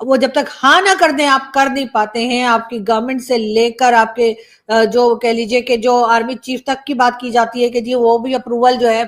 وہ جب تک ہاں نہ کر دیں آپ کر نہیں پاتے ہیں. آپ کی گورنمنٹ سے لے کر آپ کے جو کہہ لیجئے کہ جو آرمی چیف تک کی بات کی جاتی ہے کہ جی وہ بھی اپروول جو ہے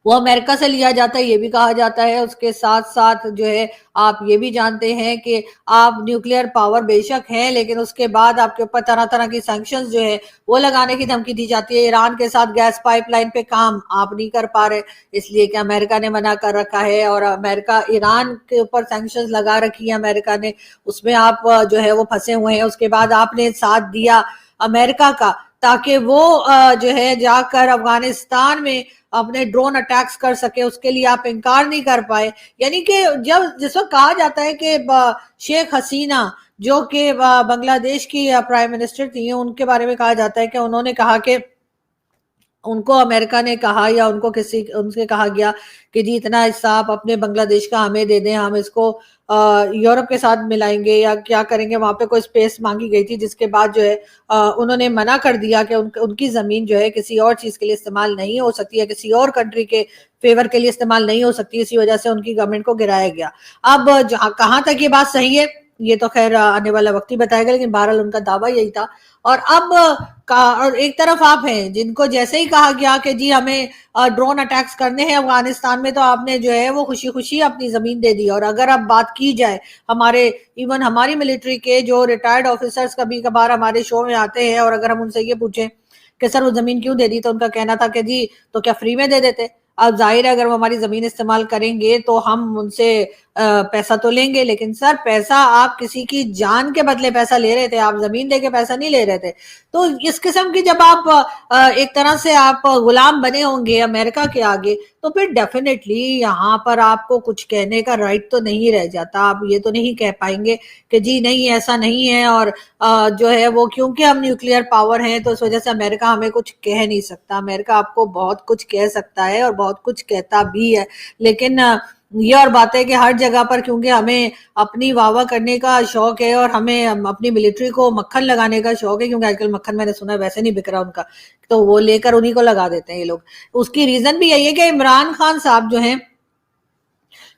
وہ امریکہ سے لیا جاتا ہے, یہ بھی کہا جاتا ہے. اس کے ساتھ ساتھ جو ہے آپ یہ بھی جانتے ہیں کہ آپ نیوکلیئر پاور بے شک ہیں, لیکن اس کے بعد آپ کے اوپر طرح طرح کی سینکشنز جو ہے وہ لگانے کی دھمکی دی جاتی ہے. ایران کے ساتھ گیس پائپ لائن پہ کام آپ نہیں کر پا رہے اس لیے کہ امریکہ نے منع کر رکھا ہے, اور امریکہ ایران کے اوپر سینکشنز لگا رکھی ہے امریکہ نے, اس میں آپ جو ہے وہ پھنسے ہوئے ہیں. اس کے بعد آپ نے ساتھ دیا امریکہ کا تاکہ وہ جو ہے جا کر افغانستان میں اپنے ڈرون اٹیکس کر سکے, اس کے لیے آپ انکار نہیں کر پائے. یعنی کہ جس وقت کہا جاتا ہے کہ شیخ حسینہ جو کہ بنگلہ دیش کی پرائم منسٹر تھی, ان کے بارے میں کہا جاتا ہے کہ انہوں نے کہا کہ ان کو امریکہ نے کہا یا ان کو ان سے کہا گیا کہ جی اتنا حصہ آپ اپنے بنگلہ دیش کا ہمیں دے دیں, ہم اس کو یورپ کے ساتھ ملائیں گے یا کیا کریں گے. وہاں پہ کوئی سپیس مانگی گئی تھی جس کے بعد جو ہے انہوں نے منع کر دیا کہ ان کی زمین جو ہے کسی اور چیز کے لیے استعمال نہیں ہو سکتی یا کسی اور کنٹری کے فیور کے لیے استعمال نہیں ہو سکتی, اسی وجہ سے ان کی گورنمنٹ کو گرایا گیا. اب کہاں تک یہ بات صحیح ہے یہ تو خیر آنے والا وقت ہی بتائے گا, لیکن بہرحال ان کا دعویٰ یہی تھا. اور اب اور ایک طرف آپ ہیں جن کو جیسے ہی کہا گیا کہ جی ہمیں ڈرون اٹیکس کرنے ہیں افغانستان میں, تو آپ نے جو ہے وہ خوشی خوشی اپنی زمین دے دی. اور اگر اب بات کی جائے ایون ہماری ملٹری کے جو ریٹائرڈ آفیسرز کبھی کبھار ہمارے شو میں آتے ہیں, اور اگر ہم ان سے یہ پوچھیں کہ سر وہ زمین کیوں دے دی, تو ان کا کہنا تھا کہ جی تو کیا فری میں دے دیتے. اب ظاہر ہے اگر وہ ہماری زمین استعمال کریں گے تو ہم ان سے پیسہ تو لیں گے, لیکن سر پیسہ آپ کسی کی جان کے بدلے پیسہ لے رہے تھے, آپ زمین دے کے پیسہ نہیں لے رہے تھے. تو اس قسم کی جب آپ ایک طرح سے آپ غلام بنے ہوں گے امریکہ کے آگے, تو پھر ڈیفینیٹلی یہاں پر آپ کو کچھ کہنے کا رائٹ تو نہیں رہ جاتا. آپ یہ تو نہیں کہہ پائیں گے کہ جی نہیں ایسا نہیں ہے, اور جو ہے وہ کیونکہ ہم نیوکلیئر پاور ہیں تو اس وجہ سے امریکہ ہمیں کچھ کہہ نہیں سکتا. امریکہ آپ کو بہت کچھ کہہ سکتا ہے اور بہت کچھ کہتا بھی ہے, لیکن یہ اور بات ہے کہ ہر جگہ پر کیونکہ ہمیں اپنی واہ واہ کرنے کا شوق ہے اور ہمیں اپنی ملٹری کو مکھن لگانے کا شوق ہے, کیونکہ آج کل مکھن میں نے سنا ویسے نہیں بک رہا ان کا, تو وہ لے کر انہی کو لگا دیتے ہیں یہ لوگ. اس کی ریزن بھی یہی ہے کہ عمران خان صاحب جو ہیں,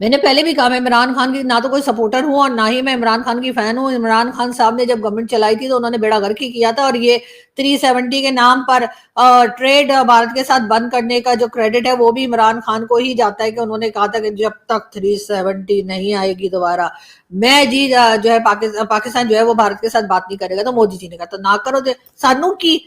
میں نے پہلے بھی کہا میں عمران خان کی نہ تو کوئی سپورٹر ہوں اور نہ ہی میں عمران خان کی فین ہوں. عمران خان صاحب نے جب گورنمنٹ چلائی تھی تو انہوں نے بیڑا غرق ہی کیا تھا, اور یہ 370 کے نام پر ٹریڈ بھارت کے ساتھ بند کرنے کا جو کریڈٹ ہے وہ بھی عمران خان کو ہی جاتا ہے, کہ انہوں نے کہا تھا کہ جب تک 370 نہیں آئے گی دوبارہ میں جی جو ہے پاکستان جو ہے وہ بھارت کے ساتھ بات نہیں کرے گا. تو مودی جی نے کہا تو نہ کرو دے سانو کی,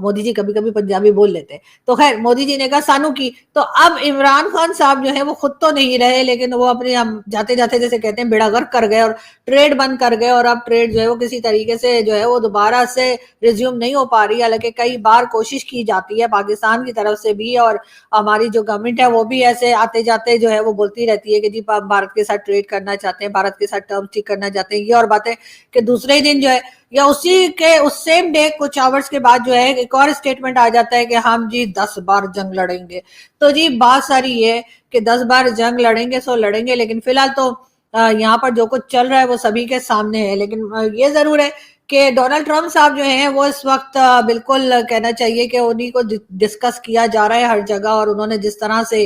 مودی جی کبھی کبھی پنجابی بول لیتے ہیں, تو خیر مودی جی نے کہا سانو کی. تو اب عمران خان صاحب جو ہے وہ خود تو نہیں رہے, لیکن وہ اپنے جاتے جاتے جیسے کہتے ہیں بیڑا غرق کر گئے اور ٹریڈ بند کر گئے, اور اب ٹریڈ جو ہے وہ کسی طریقے سے جو ہے وہ دوبارہ سے ریزیوم نہیں ہو پا رہی. حالانکہ کئی بار کوشش کی جاتی ہے پاکستان کی طرف سے بھی, اور ہماری جو گورنمنٹ ہے وہ بھی ایسے آتے جاتے جو ہے وہ بولتی رہتی ہے کہ جی بھارت کے ساتھ ٹریڈ کرنا چاہتے ہیں, بھارت کے ساتھ ٹرمز ٹھیک کرنا چاہتے ہیں. یہ اور باتیں کہ دوسرے ہی دن جو ہے یا اسی کے اس سیم ڈے کچھ آورز کے بعد جو ہے ایک اور اسٹیٹمنٹ آ جاتا ہے کہ ہم جی 10 بار جنگ لڑیں گے. تو جی بات ساری یہ کہ 10 بار جنگ لڑیں گے سو لڑیں گے, لیکن فی الحال تو یہاں پر جو کچھ چل رہا ہے وہ سبھی کے سامنے ہے. لیکن یہ ضرور ہے کہ ڈونلڈ ٹرمپ صاحب جو ہیں وہ اس وقت بالکل کہنا چاہیے کہ انہی کو ڈسکس کیا جا رہا ہے ہر جگہ, اور انہوں نے جس طرح سے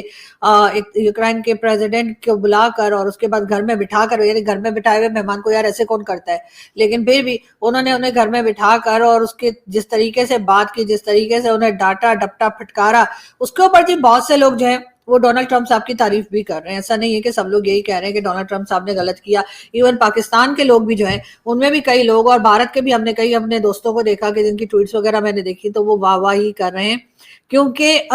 یوکرائن کے پریزیڈنٹ کو بلا کر اور اس کے بعد گھر میں بٹھا کر, یعنی گھر میں بٹھائے ہوئے مہمان کو یار ایسے کون کرتا ہے, لیکن پھر بھی انہوں نے انہیں گھر میں بٹھا کر اور اس کے جس طریقے سے بات کی, جس طریقے سے انہیں ڈانٹا ڈپٹا پھٹکارا, اس کے اوپر جی بہت سے لوگ جو ہیں وہ ڈونلڈ ٹرمپ صاحب کی تعریف بھی کر رہے ہیں. ایسا نہیں ہے کہ سب لوگ یہی کہہ رہے ہیں کہ ڈونلڈ ٹرمپ صاحب نے غلط کیا. ایون پاکستان کے لوگ بھی جو ہیں ان میں بھی کئی لوگ, اور بھارت کے بھی ہم نے کئی اپنے دوستوں کو دیکھا کہ جن کی ٹویٹس وغیرہ میں نے دیکھی تو وہ واہ واہ ہی کر رہے ہیں, کیونکہ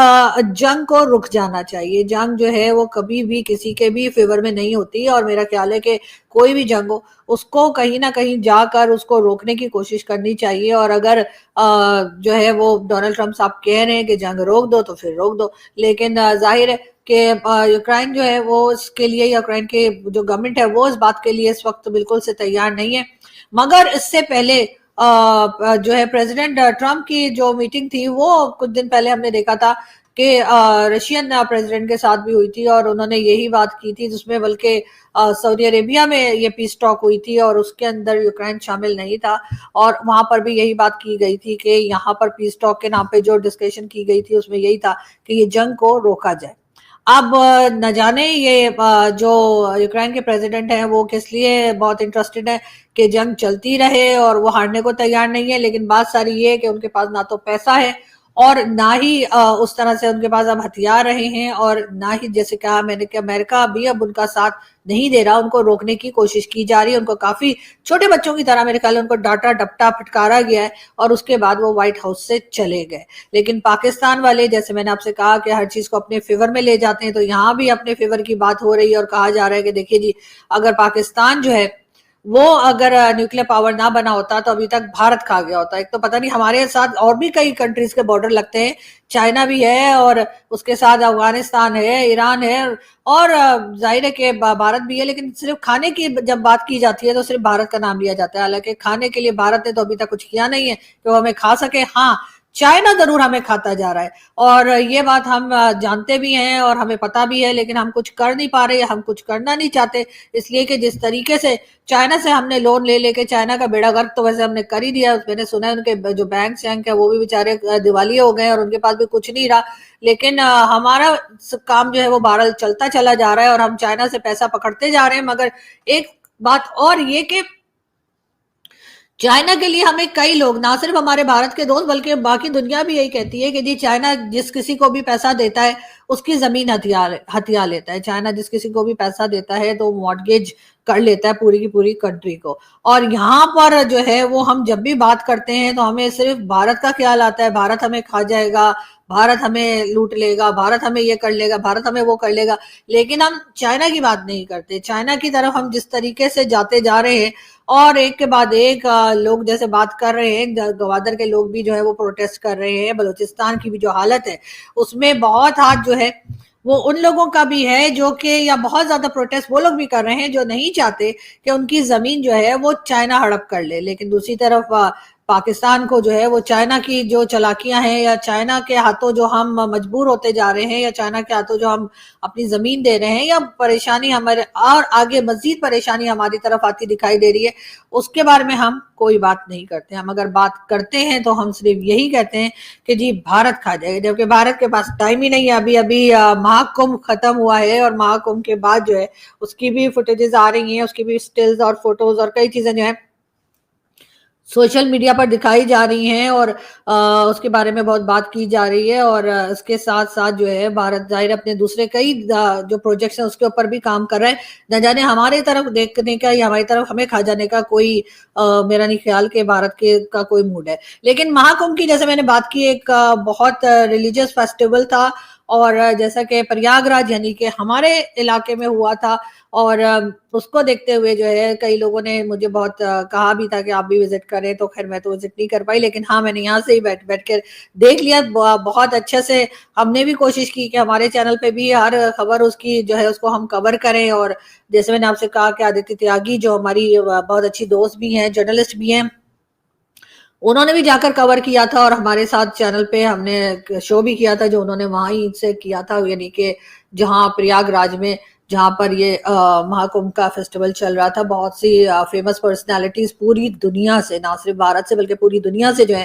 جنگ کو رک جانا چاہیے. جنگ جو ہے وہ کبھی بھی کسی کے بھی فیور میں نہیں ہوتی, اور میرا خیال ہے کہ کوئی بھی جنگ ہو اس کو کہیں نہ کہیں جا کر اس کو روکنے کی کوشش کرنی چاہیے. اور اگر جو ہے وہ ڈونلڈ ٹرمپ صاحب کہہ رہے ہیں کہ جنگ روک دو تو پھر روک دو, لیکن ظاہر ہے کہ یوکرائن جو ہے وہ اس کے لیے, یوکرائن کے جو گورنمنٹ ہے وہ اس بات کے لیے اس وقت بالکل سے تیار نہیں ہے. مگر اس سے پہلے جو ہے پریزیڈنٹ ٹرمپ کی جو میٹنگ تھی وہ کچھ دن پہلے ہم نے دیکھا تھا کہ رشین پریزیڈنٹ کے ساتھ بھی ہوئی تھی, اور انہوں نے یہی بات کی تھی, جس میں بلکہ سعودی عربیہ میں یہ پیس ٹاک ہوئی تھی اور اس کے اندر یوکرائن شامل نہیں تھا, اور وہاں پر بھی یہی بات کی گئی تھی کہ یہاں پر پیس ٹاک کے نام پہ جو ڈسکشن کی گئی تھی اس میں یہی تھا کہ یہ جنگ کو روکا جائے. اب نہ جانے یہ جو یوکرین کے پریزیڈنٹ ہیں وہ کس لیے بہت انٹرسٹڈ ہے کہ جنگ چلتی رہے اور وہ ہارنے کو تیار نہیں ہے، لیکن بات ساری یہ ہے کہ ان کے پاس نہ تو پیسہ ہے اور نہ ہی اس طرح سے ان کے پاس اب ہتھیار رہے ہیں، اور نہ ہی جیسے کہا میں نے کہ امریکہ بھی اب ان کا ساتھ نہیں دے رہا، ان کو روکنے کی کوشش کی جا رہی ہے، ان کو کافی چھوٹے بچوں کی طرح میرے خیال ان کو ڈانٹا ڈپٹا پھٹکارا گیا ہے اور اس کے بعد وہ وائٹ ہاؤس سے چلے گئے۔ لیکن پاکستان والے جیسے میں نے آپ سے کہا کہ ہر چیز کو اپنے فیور میں لے جاتے ہیں، تو یہاں بھی اپنے فیور کی بات ہو رہی ہے اور کہا جا رہا ہے کہ دیکھیے جی اگر پاکستان جو ہے وہ اگر نیوکلیر پاور نہ بنا ہوتا تو ابھی تک بھارت کھا گیا ہوتا۔ ایک تو پتہ نہیں ہمارے ساتھ اور بھی کئی کنٹریز کے بارڈر لگتے ہیں، چائنا بھی ہے اور اس کے ساتھ افغانستان ہے، ایران ہے، اور ظاہر ہے کہ بھارت بھی ہے، لیکن صرف کھانے کی جب بات کی جاتی ہے تو صرف بھارت کا نام لیا جاتا ہے، حالانکہ کھانے کے لیے بھارت نے تو ابھی تک کچھ کیا نہیں ہے کہ وہ ہمیں کھا سکے۔ ہاں چائنا ضرور ہمیں کھاتا جا رہا ہے اور یہ بات ہم جانتے بھی ہیں اور ہمیں پتہ بھی ہے، لیکن ہم کچھ کر نہیں پا رہے، ہم کچھ کرنا نہیں چاہتے، اس لیے کہ جس طریقے سے چائنا سے ہم نے لون لے کے چائنا کا بیڑا غرق تو ویسے ہم نے کر ہی دیا۔ میں نے سنا ہے ان کے جو بینک ہیں وہ بھی بیچارے دیوالیے ہو گئے اور ان کے پاس بھی کچھ نہیں رہا، لیکن ہمارا کام جو ہے وہ بہرحال چلتا چلا جا رہا ہے اور ہم چائنا سے پیسہ پکڑتے جا رہے ہیں۔ مگر ایک بات اور یہ کہ چائنا کے لیے ہمیں کئی لوگ نہ صرف ہمارے بھارت کے دوست بلکہ باقی دنیا بھی یہی کہتی ہے کہ جی چائنا جس کسی کو بھی پیسہ دیتا ہے اس کی زمین ہتھیا لیتا ہے، چائنا جس کسی کو بھی پیسہ دیتا ہے تو مارٹگیج کر لیتا ہے پوری کی پوری کنٹری کو۔ اور یہاں پر جو ہے وہ ہم جب بھی بات کرتے ہیں تو ہمیں صرف بھارت کا خیال آتا ہے، بھارت ہمیں کھا جائے گا، بھارت ہمیں لوٹ لے گا، بھارت ہمیں یہ کر لے گا، بھارت ہمیں وہ کر لے گا، لیکن ہم چائنا کی بات نہیں کرتے۔ چائنا کی طرف ہم جس طریقے سے جاتے جا رہے ہیں اور ایک کے بعد ایک لوگ جیسے بات کر رہے ہیں، گوادر کے لوگ بھی جو ہے وہ پروٹیسٹ کر رہے ہیں، بلوچستان کی بھی جو حالت ہے اس میں بہت ہاتھ جو ہے وہ ان لوگوں کا بھی ہے جو کہ یا بہت زیادہ پروٹیسٹ وہ لوگ بھی کر رہے ہیں جو نہیں چاہتے کہ ان کی زمین جو ہے وہ چائنا ہڑپ کر لے، لیکن دوسری طرف پاکستان کو جو ہے وہ چائنا کی جو چالاکیاں ہیں یا چائنا کے ہاتھوں جو ہم مجبور ہوتے جا رہے ہیں یا چائنا کے ہاتھوں جو ہم اپنی زمین دے رہے ہیں یا پریشانی ہمارے اور آگے مزید پریشانی ہماری طرف آتی دکھائی دے رہی ہے، اس کے بارے میں ہم کوئی بات نہیں کرتے۔ ہم اگر بات کرتے ہیں تو ہم صرف یہی کہتے ہیں کہ جی بھارت کھا جائے گا، جبکہ بھارت کے پاس ٹائم ہی نہیں ہے۔ ابھی مہا کمبھ ختم ہوا ہے اور مہا کمبھ کے بعد جو ہے اس کی بھی فوٹیجز آ رہی ہیں، اس کی بھی سٹلز اور فوٹوز اور کئی چیزیں جو ہیں سوشل میڈیا پر دکھائی جا رہی ہیں اور اس کے بارے میں بہت بات کی جا رہی ہے، اور اس کے ساتھ ساتھ جو ہے بھارت ظاہر اپنے دوسرے کئی جو پروجیکٹس ہیں اس کے اوپر بھی کام کر رہے ہیں۔ نہ جانے ہمارے طرف دیکھنے کا یا ہماری طرف ہمیں کھا جانے کا کوئی میرا نہیں خیال کہ بھارت کا کوئی موڈ ہے۔ لیکن مہا کمبھ کی جیسے میں نے بات کی ایک بہت ریلیجیس فیسٹیول تھا، اور جیسا کہ پریاگ راج یعنی کہ ہمارے علاقے میں ہوا تھا، اور اس کو دیکھتے ہوئے جو ہے کئی لوگوں نے مجھے بہت کہا بھی تھا کہ آپ بھی وزٹ کریں، تو خیر میں تو وزٹ نہیں کر پائی، لیکن ہاں میں نے یہاں سے ہی بیٹھ کر دیکھ لیا بہت اچھے سے۔ ہم نے بھی کوشش کی کہ ہمارے چینل پہ بھی ہر خبر اس کی جو ہے اس کو ہم کور کریں، اور جیسے میں نے آپ سے کہا کہ آدتیہ تیاگی جو ہماری بہت اچھی دوست بھی ہیں، جرنلسٹ بھی ہیں، انہوں نے بھی جا کر کور کیا تھا، اور ہمارے ساتھ چینل پہ ہم نے شو بھی کیا تھا جو انہوں نے وہاں ہی سے کیا تھا، یعنی کہ جہاں پریاگ راج میں جہاں پر یہ مہا کمبھ کا فیسٹیول چل رہا تھا۔ بہت سی فیمس پرسنالٹیز پوری دنیا سے، نہ صرف بھارت سے بلکہ پوری دنیا سے جو ہے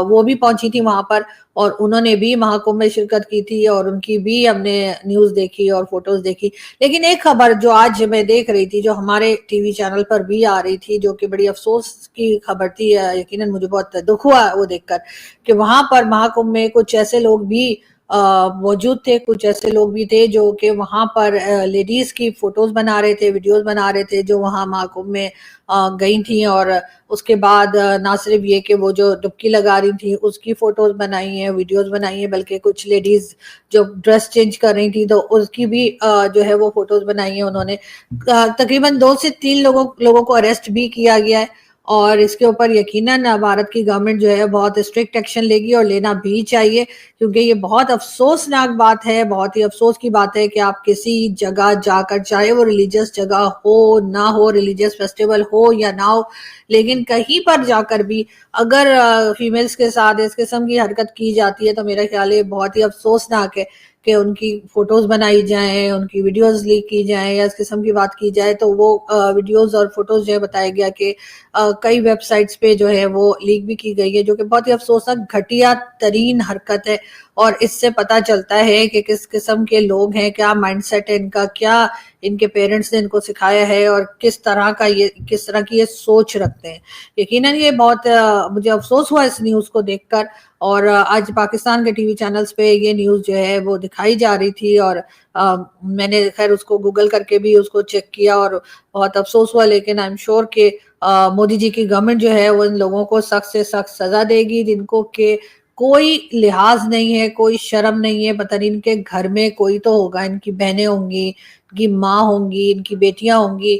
وہ بھی پہنچی تھی وہاں پر، اور انہوں نے بھی مہا کمبھ میں شرکت کی تھی، اور ان کی بھی ہم نے نیوز دیکھی اور فوٹوز دیکھی۔ لیکن ایک خبر جو آج میں دیکھ رہی تھی جو ہمارے ٹی وی چینل پر بھی آ رہی تھی، جو کہ بڑی افسوس کی خبر تھی، یقیناً مجھے بہت دکھ ہوا وہ دیکھ کر کہ وہاں پر مہا کمبھ میں کچھ ایسے لوگ بھی موجود تھے، کچھ ایسے لوگ بھی تھے جو کہ وہاں پر لیڈیز کی فوٹوز بنا رہے تھے، ویڈیوز بنا رہے تھے جو وہاں مہا کمبھ میں گئی تھیں، اور اس کے بعد نہ صرف یہ کہ وہ جو ڈبکی لگا رہی تھیں اس کی فوٹوز بنائی ہیں، ویڈیوز بنائی ہیں، بلکہ کچھ لیڈیز جو ڈریس چینج کر رہی تھیں تو اس کی بھی جو ہے وہ فوٹوز بنائی ہیں انہوں نے۔ تقریباً 2 سے 3 لوگوں کو اریسٹ بھی کیا گیا ہے، اور اس کے اوپر یقیناً بھارت کی گورنمنٹ جو ہے بہت اسٹرکٹ ایکشن لے گی، اور لینا بھی چاہیے، کیونکہ یہ بہت افسوسناک بات ہے، بہت ہی افسوس کی بات ہے کہ آپ کسی جگہ جا کر، چاہے وہ ریلیجیس جگہ ہو نہ ہو، ریلیجیس فیسٹیول ہو یا نہ ہو، لیکن کہیں پر جا کر بھی اگر فیمیلز کے ساتھ اس قسم کی حرکت کی جاتی ہے تو میرا خیال ہے بہت ہی افسوسناک ہے کہ ان کی فوٹوز بنائی جائیں، ان کی ویڈیوز لیک کی جائیں یا اس قسم کی بات کی جائے، تو وہ ویڈیوز اور فوٹوز جو ہے بتایا گیا کہ کئی ویب سائٹس پہ جو ہے وہ لیک بھی کی گئی ہے، جو کہ بہت ہی افسوسناک گھٹیا ترین حرکت ہے، اور اس سے پتہ چلتا ہے کہ کس قسم کے لوگ ہیں, کیا مائنڈ سیٹ ہے ان کا, کیا ان کے پیرنٹس نے ان کو سکھایا ہے, اور کس طرح کی یہ سوچ رکھتے ہیں. یقیناً یہ بہت مجھے افسوس ہوا اس نیوز کو دیکھ کر, اور آج پاکستان کے ٹی وی چینلز پہ یہ نیوز جو ہے وہ دکھائی جا رہی تھی, اور میں نے خیر اس کو گوگل کر کے بھی اس کو چیک کیا اور بہت افسوس ہوا. لیکن آئی ایم شیور کہ مودی جی کی گورنمنٹ جو ہے وہ ان لوگوں کو سخت سے سخت سزا دے گی, جن کو کہ کوئی لحاظ نہیں ہے, کوئی شرم نہیں ہے. پتہ نہیں ان کے گھر میں کوئی تو ہوگا, ان کی بہنیں ہوں گی, ان کی ماں ہوں گی, ان کی بیٹیاں ہوں گی,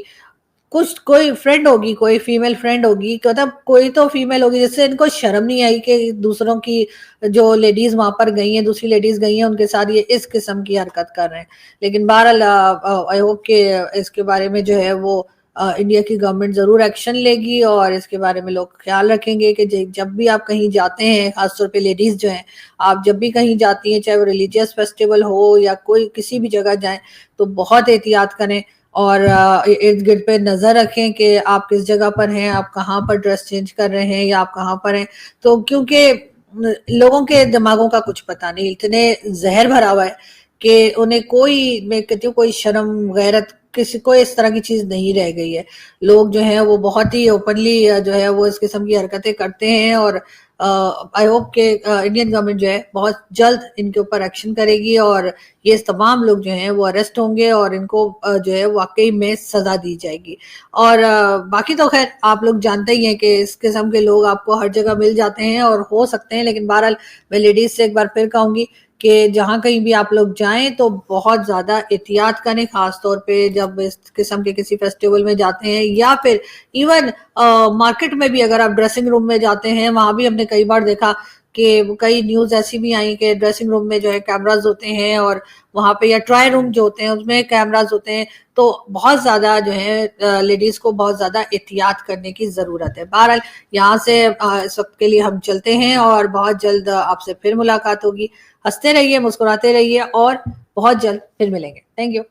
کوئی فرینڈ ہوگی, کوئی فیمیل فرینڈ ہوگی, مطلب کوئی تو فیمیل ہوگی جس سے ان کو شرم نہیں آئی کہ دوسروں کی جو لیڈیز وہاں پر گئی ہیں, دوسری لیڈیز گئی ہیں, ان کے ساتھ یہ اس قسم کی حرکت کر رہے ہیں. لیکن بہرحال آئی ہوپ کہ اس کے بارے میں جو ہے وہ انڈیا کی گورنمنٹ ضرور ایکشن لے گی, اور اس کے بارے میں لوگ خیال رکھیں گے کہ جب بھی آپ کہیں جاتے ہیں, خاص طور پہ لیڈیز جو ہیں, آپ جب بھی کہیں جاتی ہیں, چاہے وہ ریلیجیس فیسٹیول ہو یا کوئی کسی بھی جگہ جائیں, تو بہت احتیاط کریں اور ارد گرد پہ نظر رکھیں کہ آپ کس جگہ پر ہیں, آپ کہاں پر ڈریس چینج کر رہے ہیں, یا آپ کہاں پر ہیں. تو کیونکہ لوگوں کے دماغوں کا کچھ پتہ نہیں, اتنے زہر بھرا ہوا ہے کہ انہیں میں کہتی ہوں کوئی شرم غیرت کسی کو اس طرح کی چیز نہیں رہ گئی ہے. لوگ جو ہیں وہ بہت ہی اوپنلی جو ہے وہ اس قسم کی حرکتیں کرتے ہیں, اور آئی ہوپ کہ انڈین گورنمنٹ جو ہے بہت جلد ان کے اوپر ایکشن کرے گی, اور یہ تمام لوگ جو ہیں وہ اریسٹ ہوں گے, اور ان کو جو ہے واقعی میں سزا دی جائے گی. اور باقی تو خیر آپ لوگ جانتے ہی ہیں کہ اس قسم کے لوگ آپ کو ہر جگہ مل جاتے ہیں اور ہو سکتے ہیں. لیکن بہرحال میں لیڈیز سے ایک بار پھر کہوں گی کہ جہاں کہیں بھی آپ لوگ جائیں تو بہت زیادہ احتیاط کریں, خاص طور پہ جب اس قسم کے کسی فیسٹیول میں جاتے ہیں, یا پھر ایون مارکیٹ میں بھی اگر آپ ڈریسنگ روم میں جاتے ہیں, وہاں بھی ہم نے کئی بار دیکھا کہ کئی نیوز ایسی بھی آئیں کہ ڈریسنگ روم میں جو ہے کیمراز ہوتے ہیں, اور وہاں پہ یا ٹرائی روم جو ہوتے ہیں اس میں کیمراز ہوتے ہیں. تو بہت زیادہ جو ہے لیڈیز کو بہت زیادہ احتیاط کرنے کی ضرورت ہے. بہرحال یہاں سے اس وقت کے لیے ہم چلتے ہیں, اور بہت جلد آپ سے پھر ملاقات ہوگی. ہنستے رہیے, مسکراتے رہیے, اور بہت جلد پھر ملیں گے. Thank you.